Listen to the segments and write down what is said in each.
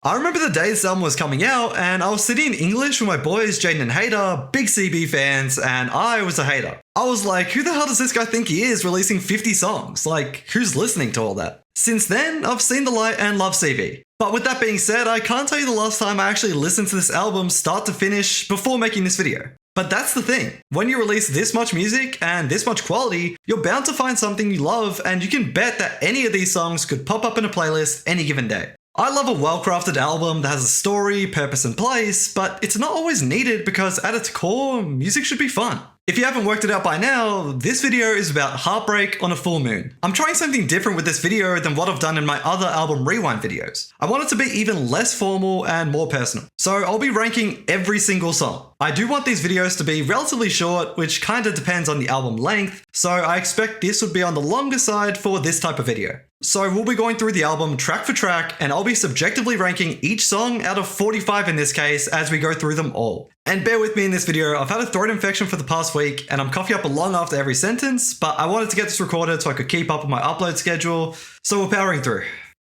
I remember the day this album was coming out, and I was sitting in English with my boys, Jaden and Hater, big CB fans, and I was a hater. I was like, who the hell does this guy think he is releasing 50 songs? Like, who's listening to all that? Since then, I've seen the light and love CB. But with that being said, I can't tell you the last time I actually listened to this album start to finish before making this video. But that's the thing. When you release this much music and this much quality, you're bound to find something you love, and you can bet that any of these songs could pop up in a playlist any given day. I love a well-crafted album that has a story, purpose, and place, but it's not always needed because at its core, music should be fun. If you haven't worked it out by now, this video is about Heartbreak on a full moon. I'm trying something different with this video than what I've done in my other album rewind videos. I want it to be even less formal and more personal. So I'll be ranking every single song. I do want these videos to be relatively short, which kinda depends on the album length, so I expect this would be on the longer side for this type of video. So we'll be going through the album track for track, and I'll be subjectively ranking each song out of 45 in this case as we go through them all. And bear with me in this video, I've had a throat infection for the past week and I'm coughing up a long after every sentence, but I wanted to get this recorded so I could keep up with my upload schedule, so we're powering through.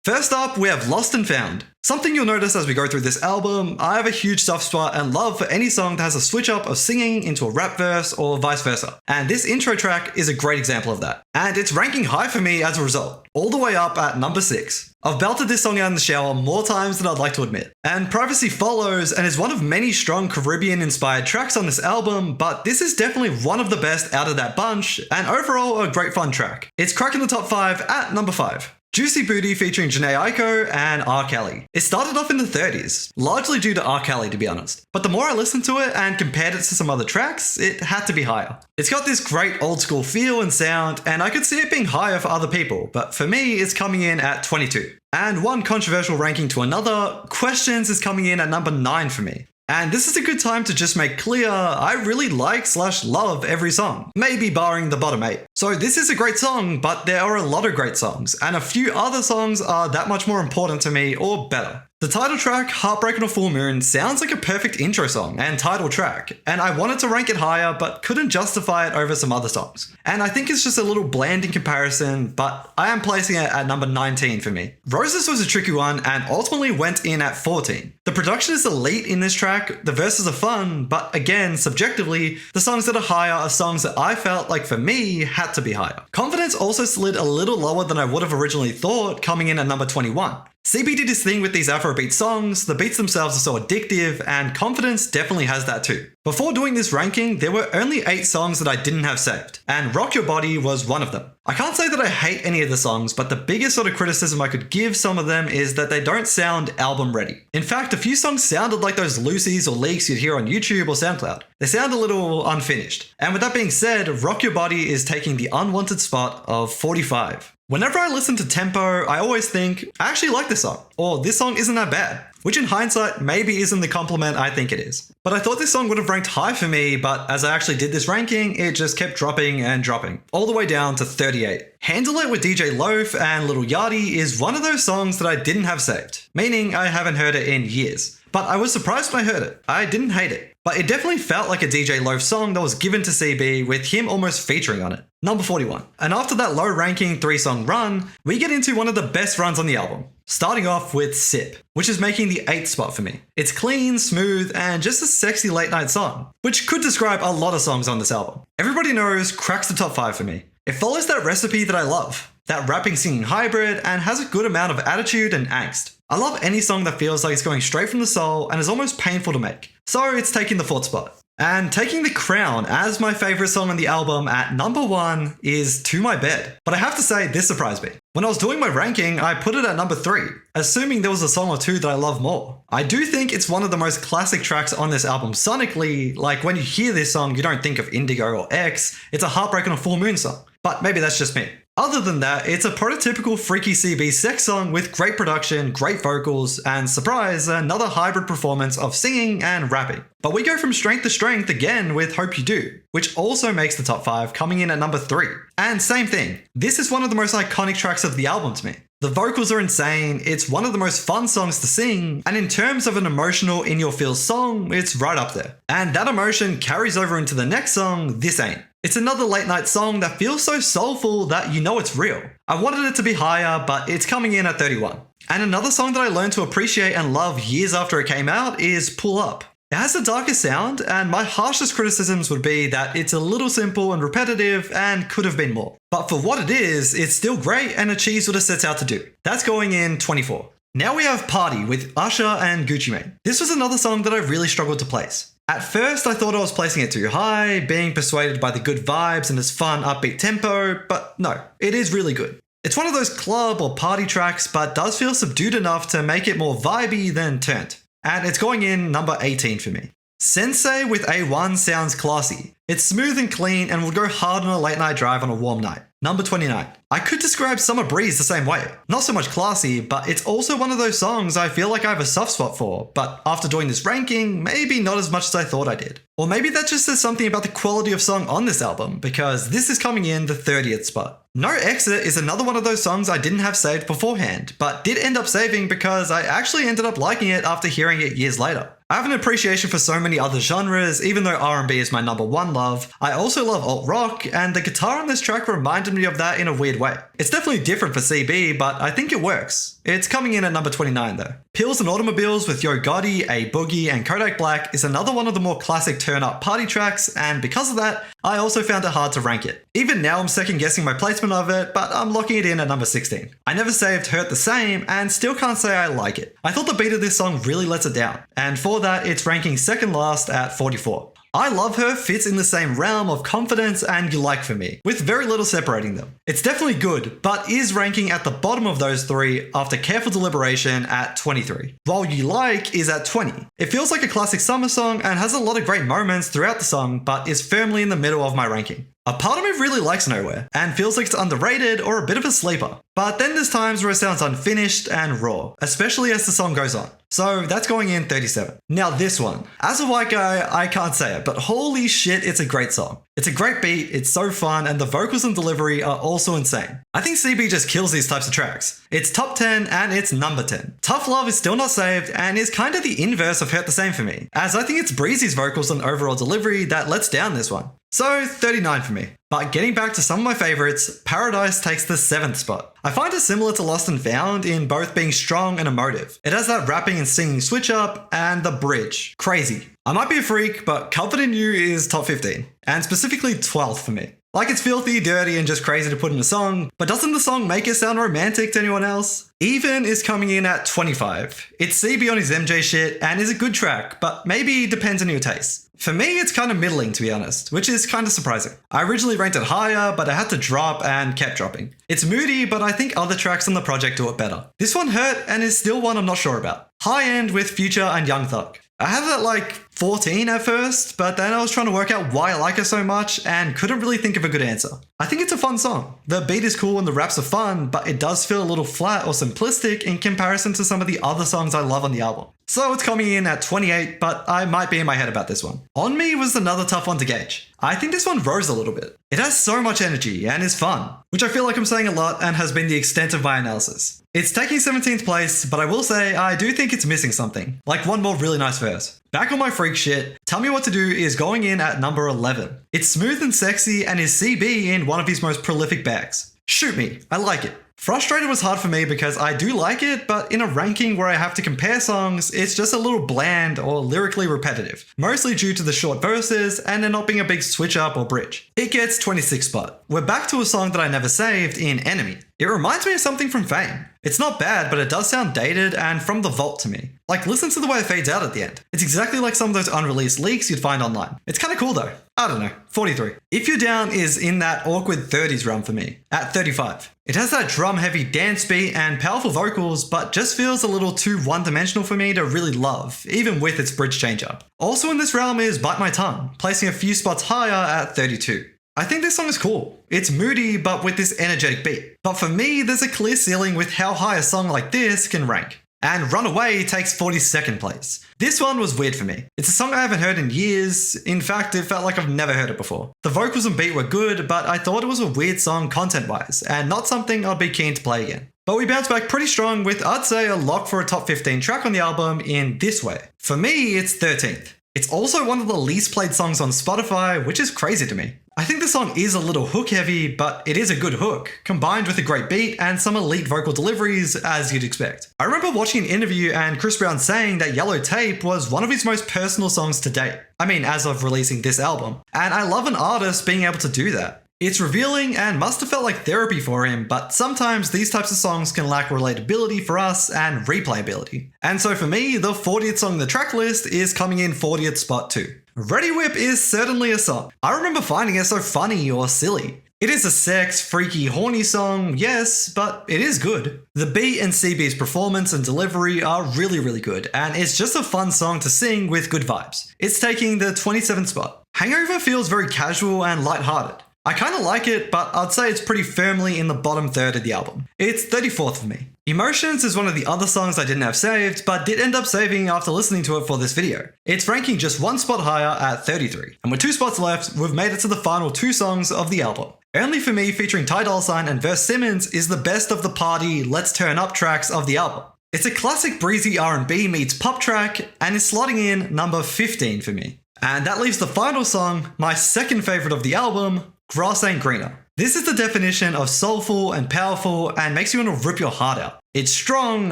First up, we have Lost and Found. Something you'll notice as we go through this album, I have a huge soft spot and love for any song that has a switch up of singing into a rap verse or vice versa. And this intro track is a great example of that. And it's ranking high for me as a result, all the way up at number 6. I've belted this song out in the shower more times than I'd like to admit. And Privacy follows and is one of many strong Caribbean-inspired tracks on this album, but this is definitely one of the best out of that bunch, and overall a great fun track. It's cracking the top 5 at number 5. Juicy Booty featuring Jhené Aiko and R. Kelly. It started off in the 30s, largely due to R. Kelly to be honest. But the more I listened to it and compared it to some other tracks, it had to be higher. It's got this great old school feel and sound, and I could see it being higher for other people, but for me it's coming in at 22. And one controversial ranking to another, Questions is coming in at number 9 for me. And this is a good time to just make clear, I really like/love every song, maybe barring the bottom 8. So this is a great song, but there are a lot of great songs, and a few other songs are that much more important to me or better. The title track, Heartbreak on a Full Moon, sounds like a perfect intro song and title track, and I wanted to rank it higher but couldn't justify it over some other songs. And I think it's just a little bland in comparison, but I am placing it at number 19 for me. Roses was a tricky one and ultimately went in at 14. The production is elite in this track, the verses are fun, but again, subjectively, the songs that are higher are songs that I felt like for me had to be higher. Confidence also slid a little lower than I would have originally thought, coming in at number 21. CB did his thing with these Afrobeat songs, the beats themselves are so addictive, and Confidence definitely has that too. Before doing this ranking, there were only 8 songs that I didn't have saved, and Rock Your Body was one of them. I can't say that I hate any of the songs, but the biggest sort of criticism I could give some of them is that they don't sound album ready. In fact, a few songs sounded like those loosies or leaks you'd hear on YouTube or SoundCloud. They sound a little unfinished. And with that being said, Rock Your Body is taking the unwanted spot of 45. Whenever I listen to tempo, I always think, I actually like this song, or this song isn't that bad, which in hindsight maybe isn't the compliment I think it is. But I thought this song would have ranked high for me, but as I actually did this ranking, it just kept dropping and dropping, all the way down to 38. Handle It with DJ Loaf and Lil Yachty is one of those songs that I didn't have saved, meaning I haven't heard it in years. But I was surprised when I heard it. I didn't hate it. But it definitely felt like a DJ Loaf song that was given to CB with him almost featuring on it. Number 41. And after that low ranking 3-song run, we get into one of the best runs on the album. Starting off with Sip, which is making the 8th spot for me. It's clean, smooth, and just a sexy late night song, which could describe a lot of songs on this album. Everybody Knows cracks the top 5 for me. It follows that recipe that I love, that rapping singing hybrid, and has a good amount of attitude and angst. I love any song that feels like it's going straight from the soul and is almost painful to make. So it's taking the 4th spot. And taking the crown as my favourite song on the album at number 1 is To My Bed. But I have to say, this surprised me. When I was doing my ranking, I put it at number 3, assuming there was a song or two that I love more. I do think it's one of the most classic tracks on this album sonically, like when you hear this song, you don't think of Indigo or X, it's a Heartbreak on a Full Moon song. But maybe that's just me. Other than that, it's a prototypical freaky CB sex song with great production, great vocals, and surprise, another hybrid performance of singing and rapping. But we go from strength to strength again with Hope You Do, which also makes the top 5, coming in at number 3. And same thing, this is one of the most iconic tracks of the album to me. The vocals are insane, it's one of the most fun songs to sing, and in terms of an emotional in-your-feels song, it's right up there. And that emotion carries over into the next song, This Ain't. It's another late night song that feels so soulful that you know it's real. I wanted it to be higher, but it's coming in at 31. And another song that I learned to appreciate and love years after it came out is Pull Up. It has a darker sound, and my harshest criticisms would be that it's a little simple and repetitive and could have been more. But for what it is, it's still great and achieves what it sets out to do. That's going in 24. Now we have Party with Usher and Gucci Mane. This was another song that I really struggled to place. At first, I thought I was placing it too high, being persuaded by the good vibes and its fun, upbeat tempo, but no, it is really good. It's one of those club or party tracks, but does feel subdued enough to make it more vibey than turned. And it's going in number 18 for me. Sensei with A1 sounds classy. It's smooth and clean and would go hard on a late night drive on a warm night. Number 29. I could describe Summer Breeze the same way. Not so much classy, but it's also one of those songs I feel like I have a soft spot for, but after doing this ranking, maybe not as much as I thought I did. Or maybe that just says something about the quality of song on this album, because this is coming in the 30th spot. No Exit is another one of those songs I didn't have saved beforehand, but did end up saving because I actually ended up liking it after hearing it years later. I have an appreciation for so many other genres, even though R&B is my number one love. I also love alt-rock, and the guitar on this track reminded me of that in a weird way. It's definitely different for CB, but I think it works. It's coming in at number 29 though. Pills and Automobiles with Yo Gotti, A Boogie, and Kodak Black is another one of the more classic turn-up party tracks, and because of that, I also found it hard to rank it. Even now I'm second guessing my placement of it, but I'm locking it in at number 16. I never saved Hurt the Same, and still can't say I like it. I thought the beat of this song really lets it down, and for that it's ranking second last at 44. I Love Her fits in the same realm of confidence and you like for me, with very little separating them. It's definitely good, but is ranking at the bottom of those three after careful deliberation at 23. While You Like is at 20. It feels like a classic summer song and has a lot of great moments throughout the song, but is firmly in the middle of my ranking. A part of me really likes Nowhere, and feels like it's underrated or a bit of a sleeper. But then there's times where it sounds unfinished and raw, especially as the song goes on. So that's going in 37. Now this one. As a white guy, I can't say it, but holy shit, it's a great song. It's a great beat, it's so fun, and the vocals and delivery are also insane. I think CB just kills these types of tracks. It's top 10 and it's number 10. Tough Love is still not saved and is kind of the inverse of Hurt the Same for me, as I think it's Breezy's vocals and overall delivery that lets down this one. So 39 for me. But getting back to some of my favorites, Paradise takes the 7th spot. I find it similar to Lost and Found in both being strong and emotive. It has that rapping and singing switch up and the bridge. Crazy. I might be a freak, but Comfort in You is top 15, and specifically 12th for me. Like it's filthy, dirty, and just crazy to put in a song, but doesn't the song make it sound romantic to anyone else? Even is coming in at 25. It's CB on his MJ shit and is a good track, but maybe depends on your taste. For me, it's kind of middling to be honest, which is kind of surprising. I originally ranked it higher, but I had to drop and kept dropping. It's moody, but I think other tracks on the project do it better. This one hurt and is still one I'm not sure about. High End with Future and Young Thug. I had it at like 14 at first, but then I was trying to work out why I like it so much and couldn't really think of a good answer. I think it's a fun song. The beat is cool and the raps are fun, but it does feel a little flat or simplistic in comparison to some of the other songs I love on the album. So it's coming in at 28, but I might be in my head about this one. On Me was another tough one to gauge. I think this one rose a little bit. It has so much energy and is fun, which I feel like I'm saying a lot and has been the extent of my analysis. It's taking 17th place, but I will say I do think it's missing something, like one more really nice verse. Back on my freak shit, Tell Me What to Do is going in at number 11. It's smooth and sexy and is CB in one of his most prolific bags. Shoot me, I like it. Frustrated was hard for me because I do like it, but in a ranking where I have to compare songs, it's just a little bland or lyrically repetitive, mostly due to the short verses and there not being a big switch up or bridge. It gets 26th spot. We're back to a song that I never saved in Enemy. It reminds me of something from Fame. It's not bad, but it does sound dated and from the vault to me. Like, listen to the way it fades out at the end. It's exactly like some of those unreleased leaks you'd find online. It's kind of cool though. I don't know, 43. If You're Down is in that awkward 30s realm for me, at 35. It has that drum-heavy dance beat and powerful vocals, but just feels a little too one-dimensional for me to really love, even with its bridge change-up. Also in this realm is Bite My Tongue, placing a few spots higher at 32. I think this song is cool. It's moody, but with this energetic beat. But for me, there's a clear ceiling with how high a song like this can rank. And Runaway takes 42nd place. This one was weird for me. It's a song I haven't heard in years. In fact, it felt like I've never heard it before. The vocals and beat were good, but I thought it was a weird song content-wise, and not something I'd be keen to play again. But we bounced back pretty strong with, I'd say, a lock for a top 15 track on the album in This Way. For me, it's 13th. It's also one of the least played songs on Spotify, which is crazy to me. I think the song is a little hook heavy, but it is a good hook, combined with a great beat and some elite vocal deliveries as you'd expect. I remember watching an interview and Chris Brown saying that Yellow Tape was one of his most personal songs to date. I mean, as of releasing this album. And I love an artist being able to do that. It's revealing and must have felt like therapy for him, but sometimes these types of songs can lack relatability for us and replayability. And so for me, the 40th song on the track list is coming in 40th spot too. Ready Whip is certainly a song. I remember finding it so funny or silly. It is a sex, freaky, horny song, yes, but it is good. The beat and CB's performance and delivery are really, really good, and it's just a fun song to sing with good vibes. It's taking the 27th spot. Hangover feels very casual and lighthearted. I kinda like it, but I'd say it's pretty firmly in the bottom third of the album. It's 34th for me. Emotions is one of the other songs I didn't have saved, but did end up saving after listening to it for this video. It's ranking just one spot higher at 33. And with 2 spots left, we've made it to the final 2 songs of the album. Only For Me featuring Ty Dolla $ign and Verse Simmons is the best of the party Let's Turn Up tracks of the album. It's a classic breezy R&B meets pop track, and is slotting in number 15 for me. And that leaves the final song, my second favourite of the album, Grass Ain't Greener. This is the definition of soulful and powerful and makes you want to rip your heart out. It's strong,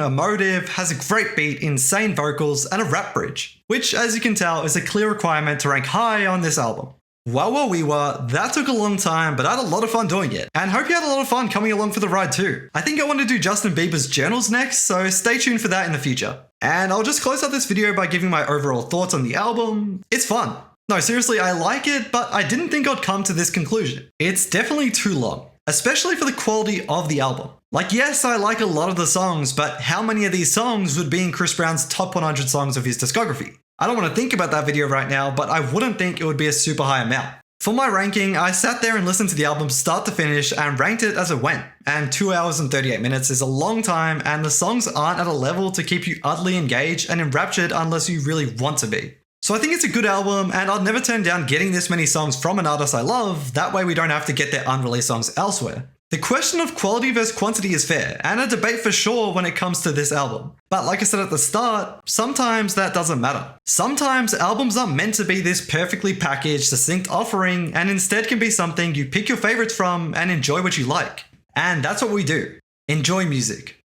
emotive, has a great beat, insane vocals, and a rap bridge, which as you can tell is a clear requirement to rank high on this album. Well, that took a long time, but I had a lot of fun doing it, and hope you had a lot of fun coming along for the ride too. I think I want to do Justin Bieber's journals next, so stay tuned for that in the future. And I'll just close out this video by giving my overall thoughts on the album. It's fun. No, seriously, I like it, but I didn't think I'd come to this conclusion. It's definitely too long, especially for the quality of the album. Like, yes, I like a lot of the songs, but how many of these songs would be in Chris Brown's top 100 songs of his discography? I don't want to think about that video right now, but I wouldn't think it would be a super high amount. For my ranking, I sat there and listened to the album start to finish and ranked it as it went. And 2 hours and 38 minutes is a long time, and the songs aren't at a level to keep you utterly engaged and enraptured unless you really want to be. So I think it's a good album, and I'd never turn down getting this many songs from an artist I love, that way we don't have to get their unreleased songs elsewhere. The question of quality versus quantity is fair, and a debate for sure when it comes to this album. But like I said at the start, sometimes that doesn't matter. Sometimes albums aren't meant to be this perfectly packaged, succinct offering, and instead can be something you pick your favorites from and enjoy what you like. And that's what we do. Enjoy music.